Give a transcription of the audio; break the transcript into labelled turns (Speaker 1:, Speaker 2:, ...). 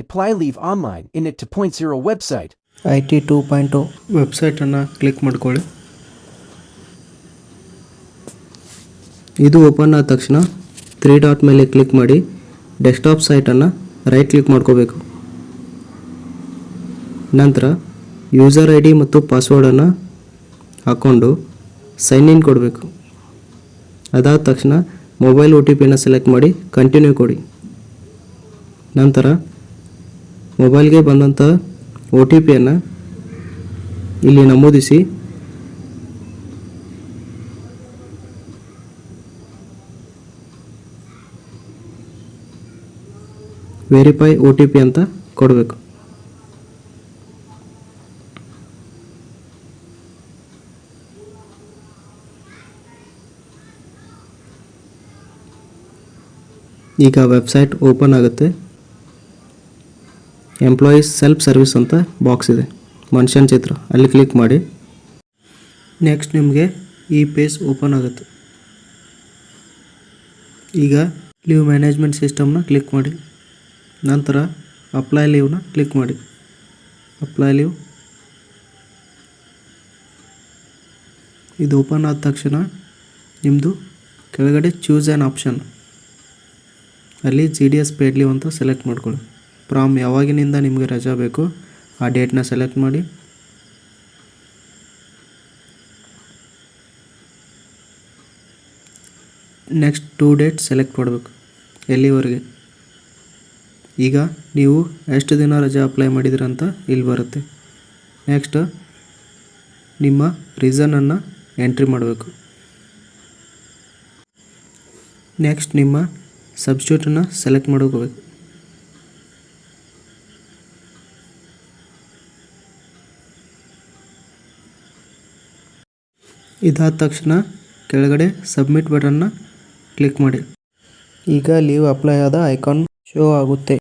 Speaker 1: apply leave online in it 2.0 website.
Speaker 2: IT 2.0 ವೆಬ್ಸೈಟನ್ನು click ಮಾಡ್ಕೊಳ್ಳಿ. ಇದು open ಆದ ತಕ್ಷಣ 3 ಡಾಟ್ ಮೇಲೆ ಕ್ಲಿಕ್ ಮಾಡಿ ಡೆಸ್ಕ್ಟಾಪ್ ಸೈಟನ್ನು ರೈಟ್ ಕ್ಲಿಕ್ ಮಾಡ್ಕೋಬೇಕು. ನಂತರ ಯೂಸರ್ ID ಮತ್ತು ಪಾಸ್ವರ್ಡನ್ನು ಹಾಕ್ಕೊಂಡು ಸೈನ್ ಇನ್ ಕೊಡಬೇಕು. ಅದಾದ ತಕ್ಷಣ ಮೊಬೈಲ್ OTPನ ಸೆಲೆಕ್ಟ್ ಮಾಡಿ ಕಂಟಿನ್ಯೂ ಕೊಡಿ. ನಂತರ ಮೊಬೈಲ್ಗೆ ಬಂದಂಥ OTPಯನ್ನು ಇಲ್ಲಿ ನಮೂದಿಸಿ ವೆರಿಫೈ OTP ಅಂತ ಕೊಡಬೇಕು. ಈಗ ವೆಬ್ಸೈಟ್ ಓಪನ್ ಆಗುತ್ತೆ. ಎಂಪ್ಲಾಯೀಸ್ ಸೆಲ್ಫ್ ಸರ್ವಿಸ್ ಅಂತ ಬಾಕ್ಸ್ ಇದೆ, ಮನುಷ್ಯನ ಚಿತ್ರ, ಅಲ್ಲಿ ಕ್ಲಿಕ್ ಮಾಡಿ. ನೆಕ್ಸ್ಟ್ ನಿಮಗೆ ಈ ಪೇಜ್ ಓಪನ್ ಆಗುತ್ತೆ. ಈಗ ಲೀವ್ ಮ್ಯಾನೇಜ್ಮೆಂಟ್ ಸಿಸ್ಟಮ್ನ ಕ್ಲಿಕ್ ಮಾಡಿ. ನಂತರ ಅಪ್ಲೈ ಲೀವ್ನ ಕ್ಲಿಕ್ ಮಾಡಿ. ಅಪ್ಲೈ ಲೀವ್ ಇದು ಓಪನ್ ಆದ ತಕ್ಷಣ ನಿಮ್ಮದು ಕೆಳಗಡೆ ಚೂಸ್ ಆ್ಯನ್ ಆಪ್ಷನ್ ಅಲ್ಲಿ GDS ಪೇಡ್ ಲೀವ್ ಅಂತ ಸೆಲೆಕ್ಟ್ ಮಾಡ್ಕೊಳ್ಳಿ. ಫ್ರಾಮ್ ಯಾವಾಗಿನಿಂದ ನಿಮಗೆ ರಜಾ ಬೇಕು ಆ ಡೇಟ್ನ ಸೆಲೆಕ್ಟ್ ಮಾಡಿ. ನೆಕ್ಸ್ಟ್ 2 ಡೇಟ್ ಸೆಲೆಕ್ಟ್ ಮಾಡಬೇಕು, ಎಲ್ಲಿವರೆಗೆ. ಈಗ ನೀವು ಎಷ್ಟು ದಿನ ರಜಾ ಅಪ್ಲೈ ಮಾಡಿದ್ರಂತ ಇಲ್ಲಿ ಬರುತ್ತೆ. ನೆಕ್ಸ್ಟ್ ನಿಮ್ಮ ರೀಸನನ್ನು ಎಂಟ್ರಿ ಮಾಡಬೇಕು. ನೆಕ್ಸ್ಟ್ ನಿಮ್ಮ ಸಬ್ಸ್ಟಿಟ್ಯೂಟನ್ನು ಸೆಲೆಕ್ಟ್ ಮಾಡ್ಕೋಬೇಕು. ಇದಾದ ತಕ್ಷಣ ಕೆಳಗಡೆ ಸಬ್ಮಿಟ್ ಬಟನ್ನ ಕ್ಲಿಕ್ ಮಾಡಿ. ಈಗ ಲೀವ್ ಅಪ್ಲೈ ಆದ ಐಕಾನ್ ಶೋ ಆಗುತ್ತೆ.